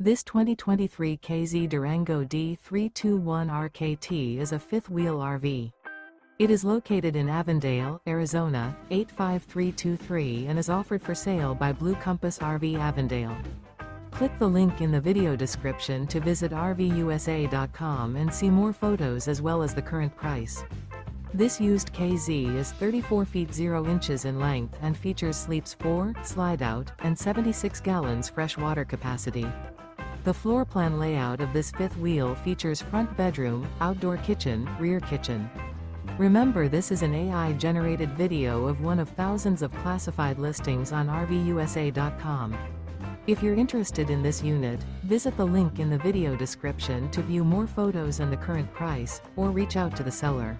This 2023 K-Z Durango D321RKT is a fifth-wheel RV. It is located in Avondale, Arizona, 85323 and is offered for sale by Blue Compass RV Avondale. Click the link in the video description to visit RVUSA.com and see more photos as well as the current price. This used K-Z is 34 feet 0 inches in length and features sleeps 4, slide-out, and 76 gallons fresh water capacity. The floor plan layout of this fifth wheel features front bedroom, outdoor kitchen, rear kitchen. Remember, this is an AI-generated video of one of thousands of classified listings on RVUSA.com. If you're interested in this unit, visit the link in the video description to view more photos and the current price, or reach out to the seller.